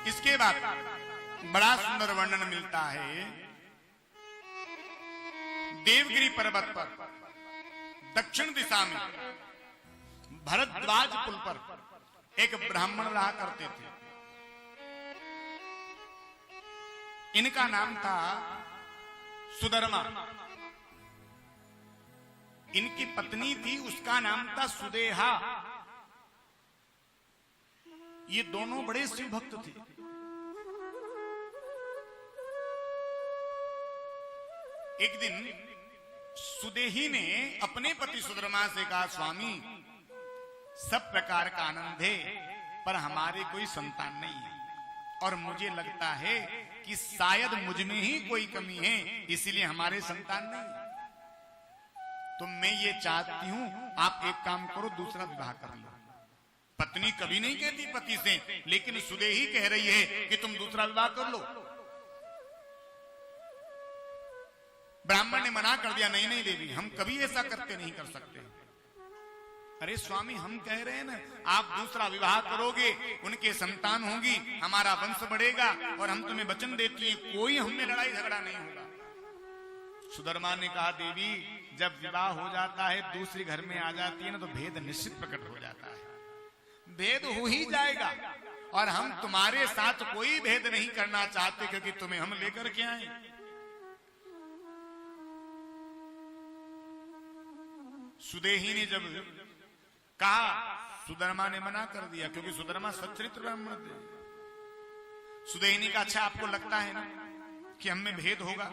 इसके बाद बड़ा सुंदर वर्णन मिलता है। देवगिरी पर्वत पर दक्षिण दिशा में भरद्वाज पुल पर एक ब्राह्मण रहा करते थे। इनका नाम था सुधर्मा। इनकी पत्नी थी, उसका नाम था सुदेहा। ये दोनों बड़े शिव भक्त थे। एक दिन सुदेही ने अपने पति सुधर्मा से कहा, स्वामी सब प्रकार का आनंद है पर हमारे कोई संतान नहीं है और मुझे लगता है कि शायद मुझ में ही कोई कमी है, इसीलिए हमारे संतान नहीं है। तो मैं ये चाहती हूं आप एक काम करो, दूसरा विवाह कर लो। पत्नी कभी नहीं कहती पति से, लेकिन सुदेही कह रही है कि तुम दूसरा विवाह कर लो। ब्राह्मण ने मना कर दिया, नहीं नहीं देवी, हम कभी ऐसा करते नहीं कर सकते। अरे स्वामी, हम कह रहे हैं ना, आप दूसरा विवाह करोगे, उनके संतान होगी, हमारा वंश बढ़ेगा और हम तुम्हें वचन देती हैं कोई हममें लड़ाई झगड़ा नहीं होगा। सुधर्मा ने कहा, देवी जब विवाह हो जाता है, दूसरी घर में आ जाती है ना, तो भेद निश्चित प्रकट हो जाता है। भेद हो ही जाएगा और हम तुम्हारे साथ कोई भेद नहीं करना चाहते, क्योंकि तुम्हें हम लेकर के आए। सुदेही ने जब कहा, सुधर्मा ने मना कर दिया, क्योंकि सुधर्मा सच्चरित्र ब्राह्मण थे। सुदेही ने कहा, अच्छा आपको लगता है ना कि हमें भेद होगा,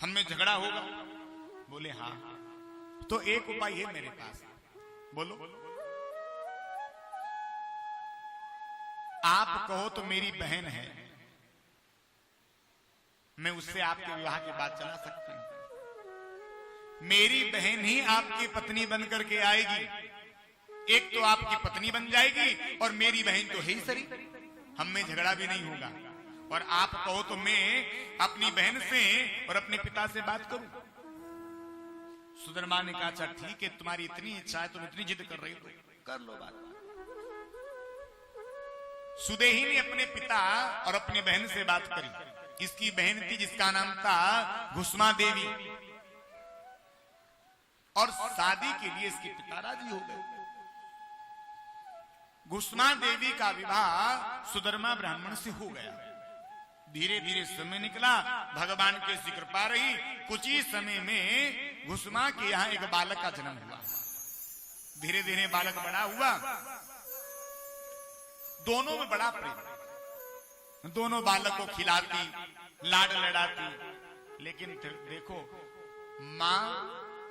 हमें झगड़ा होगा? बोले हाँ। तो एक उपाय है मेरे पास, बोलो। आप कहो तो मेरी बहन है, मैं उससे आपके विवाह की बात चला सकती हूं। मेरी बहन ही आपकी पत्नी बनकर के आएगी, एक तो आपकी पत्नी बन जाएगी और मेरी बहन तो है ही सरी, हम में झगड़ा भी नहीं होगा। और आप कहो तो मैं अपनी बहन से और अपने पिता से बात करूं। सुधर्मा ने कहा, अच्छा ठीक है, तुम्हारी इतनी इच्छा है, तुम इतनी जिद कर रही हो, कर लो बात। सुदेही ने अपने पिता और अपनी बहन से बात करी। इसकी बहन थी जिसका नाम था घुस्मा देवी, और शादी के लिए इसके पिता राजी हो गए। घुस्मा देवी का विवाह सुधर्मा ब्राह्मण से हो गया। धीरे धीरे समय निकला, भगवान की ऐसी कृपा रही, कुछ ही समय में घुस्मा के यहाँ एक बालक का जन्म हुआ। धीरे धीरे बालक बड़ा हुआ, दोनों में बड़ा प्रेम, दोनों बालक को खिलाती, लाड लड़ाती। लेकिन देखो, माँ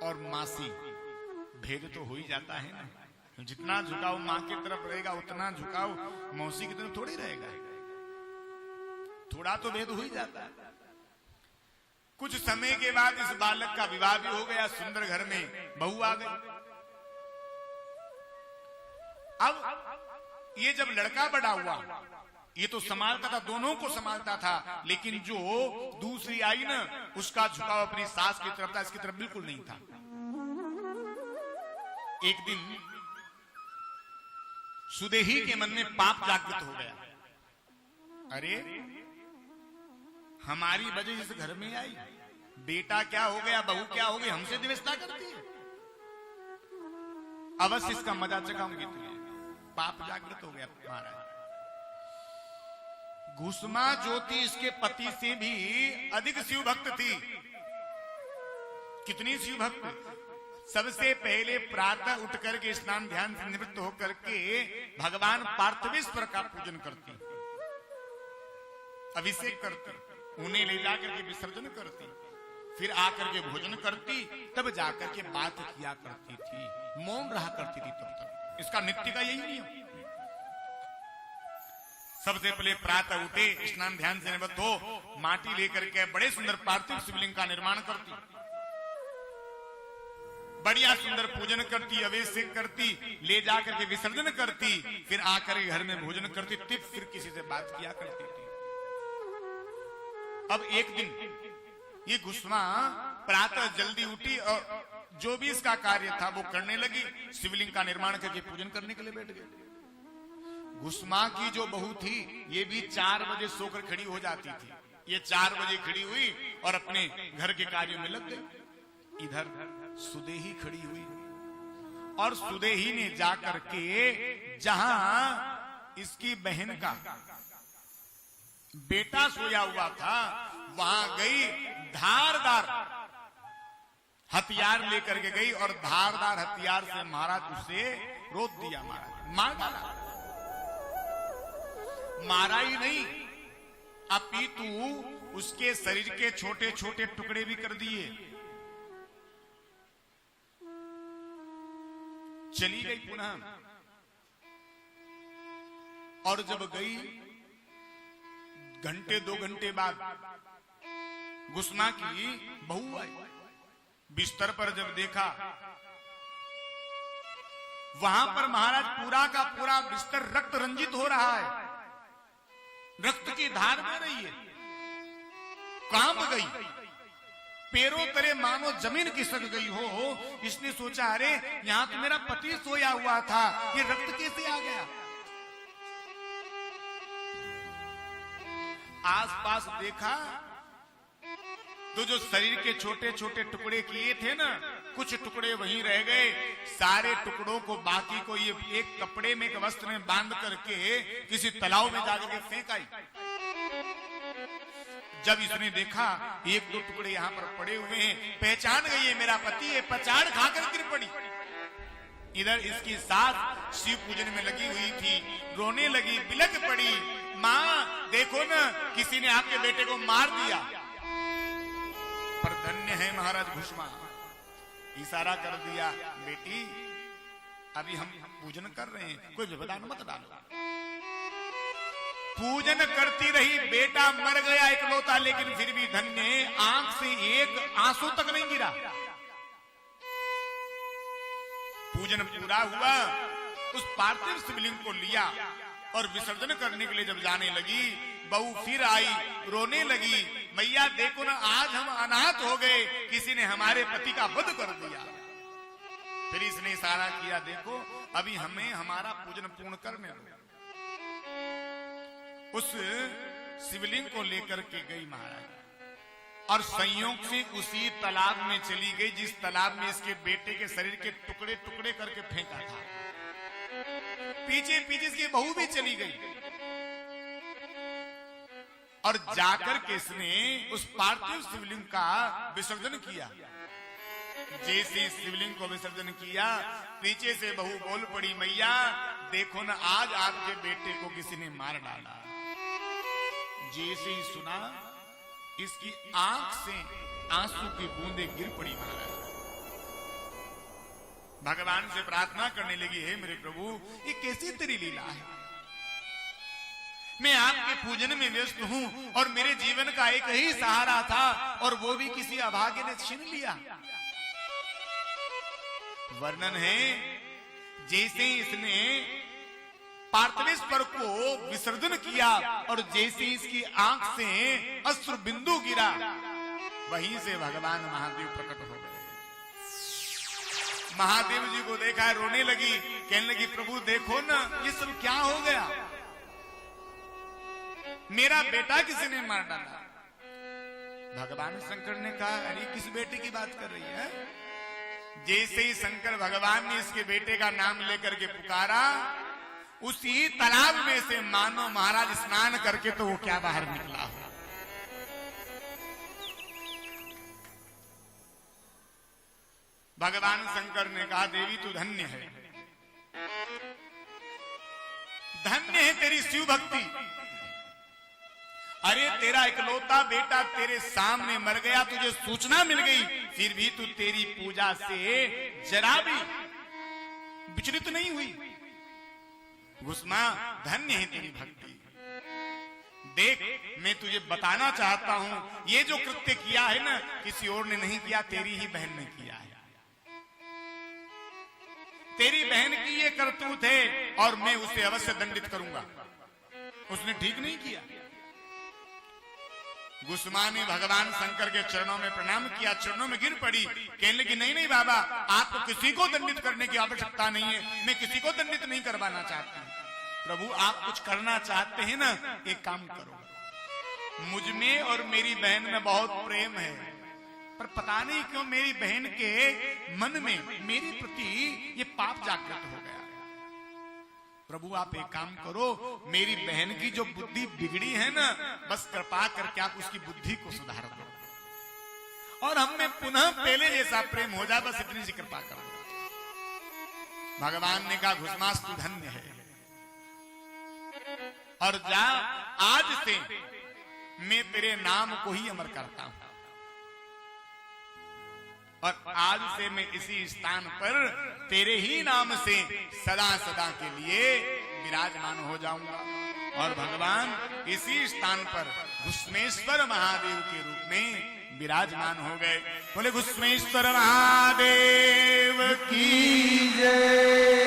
और मासी भेद तो हो ही जाता है ना। जितना झुकाव माँ की तरफ रहेगा, उतना झुकाव मौसी की तरफ थोड़ी रहेगा, थोड़ा तो भेद हो ही जाता है। कुछ समय के बाद इस बालक का विवाह भी हो गया, सुंदर घर में बहू आ गई। अब ये जब लड़का बड़ा हुआ, ये तो संभालता था, दोनों को संभालता था, लेकिन जो दूसरी आई ना, उसका झुकाव अपनी सास की तरफ था, इसकी तरफ बिल्कुल नहीं था। एक दिन सुदेही के मन में पाप जागृत हो गया। अरे हमारी वजह से घर में आई, बेटा क्या हो गया, बहू क्या हो गई, हमसे द्वेषता करती है, अवश्य इसका मजा चखाऊंगी तुझे। पाप जागृत हो गया महाराज। घुस्मा जो थी, इसके पति से भी अधिक शिव भक्त थी। कितनी शिव भक्त! सबसे पहले प्रातः उठ करके स्नान ध्यान से निवृत्त होकर के भगवान पार्थिवेश्वर का पूजन करती, अभिषेक करती, उन्हें ले जाकर के विसर्जन करती, फिर आकर के भोजन करती, तब जाकर के बात किया करती थी, मौन रहा करती थी तब तक। इसका नित्य का यही नियम। सबसे पहले प्रातः उठे, स्नान ध्यान से निवृत्त हो, माटी लेकर के बड़े सुंदर पार्थिव शिवलिंग का निर्माण करती, बढ़िया सुंदर पूजन करती, अभिषेक करती, ले जाकर के विसर्जन करती, फिर आकर के घर में भोजन करती, फिर किसी से बात किया करती थी। अब एक दिन ये घुस्मा प्रातः जल्दी उठी और जो भी इसका कार्य था वो करने लगी, शिवलिंग का निर्माण करके पूजन करने के लिए बैठ गए। घुसमा की जो बहू थी ये भी 4 बजे सोकर खड़ी हो जाती थी। ये 4 बजे खड़ी हुई और अपने घर के कार्य में लग गई। इधर सुदेही खड़ी हुई और सुदेही ने जाकर के जहां इसकी बहन का बेटा सोया हुआ था वहां गई, धारदार हथियार लेकर के गई और धारदार हथियार से महाराज उसे रोक दिया, महाराज मार डाला। मारा ही नहीं अपितु उसके शरीर के छोटे छोटे टुकड़े भी कर दिए। चली गई पुनः, और जब गई घंटे 2 घंटे बाद घुसमा की बहू आई। बिस्तर पर जब देखा वहां पर महाराज पूरा का पूरा बिस्तर रक्त रंजित हो रहा है, रक्त की धार बह रही है। कांप गई, पैरों तले मानो जमीन खिसक गई हो। इसने सोचा अरे यहां तो मेरा पति सोया हुआ था, ये रक्त कैसे आ गया। आसपास देखा तो जो शरीर के छोटे छोटे टुकड़े किए थे ना, कुछ टुकड़े वहीं रह गए। सारे टुकड़ों को बाकी को ये एक कपड़े में, एक वस्त्र में बांध करके किसी तालाब में जाकर के फेंक आई। जब इसने देखा 1-2 टुकड़े यहाँ पर पड़े हुए हैं, पहचान गई है मेरा पति है, पछाड़ खाकर गिर पड़ी। इधर इसकी सास शिव पूजन में लगी हुई थी, रोने लगी, बिलख पड़ी, माँ देखो ना किसी ने आपके बेटे को मार दिया। पर धन्य है महाराज घुसमा, इशारा कर दिया बेटी अभी हम पूजन कर रहे हैं, कोई व्यवधान मत डालो। पूजन करती रही, बेटा मर गया इकलौता, लेकिन फिर भी धन्य, आंख से एक आंसू तक नहीं गिरा। पूजन पूरा हुआ, उस पार्थिव शिवलिंग को लिया और विसर्जन करने के लिए जब जाने लगी, बहू फिर आई, रोने लगी, मैया देखो ना आज हम अनाथ हो गए, किसी ने हमारे पति का वध कर दिया। फिर इसने इशारा किया देखो अभी हमें हमारा पूजन पूर्ण करने दो। उस शिवलिंग को लेकर के गई महाराज और संयोग से उसी तालाब में चली गई जिस तालाब में इसके बेटे के शरीर के टुकड़े टुकड़े करके फेंका था। पीछे पीछे इसकी बहू भी चली गई और जाकर के इसने उस पार्थिव शिवलिंग का विसर्जन किया। जैसे शिवलिंग को विसर्जन किया, पीछे से बहू बोल पड़ी मैया देखो ना आज आपके बेटे को किसी ने मार डाला। जैसे ही सुना इसकी आंख से आंसू की बूंदें गिर पड़ी। महाराज भगवान से प्रार्थना करने लगी, हे मेरे प्रभु ये कैसी तेरी लीला है, मैं आपके पूजन में व्यस्त हूं और मेरे जीवन का एक ही सहारा था और वो भी किसी अभागे ने छीन लिया। वर्णन है जैसे इसने पार्थिवेश्वर को विसर्जन किया और जैसे इसकी आंख से अश्रु बिंदु गिरा, वहीं से भगवान महादेव प्रकट हो गए। महादेव जी को देखा, रोने लगी, कहने लगी प्रभु देखो ना ये सब क्या हो गया, मेरा बेटा किसी ने मार डाला। भगवान शंकर ने कहा अरे किस बेटे की बात कर रही है। जैसे ही शंकर भगवान ने इसके बेटे का नाम लेकर के पुकारा, उसी तालाब में से मानो महाराज स्नान करके तो वो क्या बाहर निकला। भगवान शंकर ने कहा देवी तू धन्य है, धन्य है तेरी शिव भक्ति। अरे तेरा इकलौता बेटा तेरे सामने मर गया, तुझे सूचना मिल गई, फिर भी तू तेरी पूजा से जरा भी विचलित नहीं हुई। घुसमा धन्य है तेरी भक्ति। देख मैं तुझे बताना चाहता हूं ये जो कृत्य किया है ना किसी और ने नहीं किया, तेरी ही बहन ने किया है। तेरी बहन की ये करतूत है और मैं उसे अवश्य दंडित करूंगा। उसने ठीक नहीं किया। घुसमा ने भगवान शंकर के चरणों में प्रणाम किया, चरणों में गिर पड़ी, कहने लगी नहीं नहीं बाबा आपको किसी को दंडित करने की आवश्यकता नहीं है, मैं किसी को दंडित नहीं करवाना चाहती। प्रभु आप कुछ करना चाहते हैं ना, एक काम करो, मुझ में और मेरी बहन में बहुत प्रेम है, पर पता नहीं क्यों मेरी बहन के मन में मेरे प्रति ये पाप जागृत हो गया। प्रभु आप एक काम करो, मेरी बहन की जो बुद्धि बिगड़ी है ना, बस कृपा करके आप उसकी बुद्धि को सुधार दो और हम में पुनः पहले जैसा प्रेम हो जाए, बस इतनी सी कृपा करो। भगवान ने कहा घुसमास्तु धन्य है, और जा आज से मैं तेरे नाम को ही अमर करता हूं, और आज से मैं इसी स्थान पर तेरे ही नाम से सदा सदा के लिए विराजमान हो जाऊंगा। और भगवान इसी स्थान पर घुसमेश्वर महादेव के रूप में विराजमान हो गए। बोले घुसमेश्वर महादेव की जय।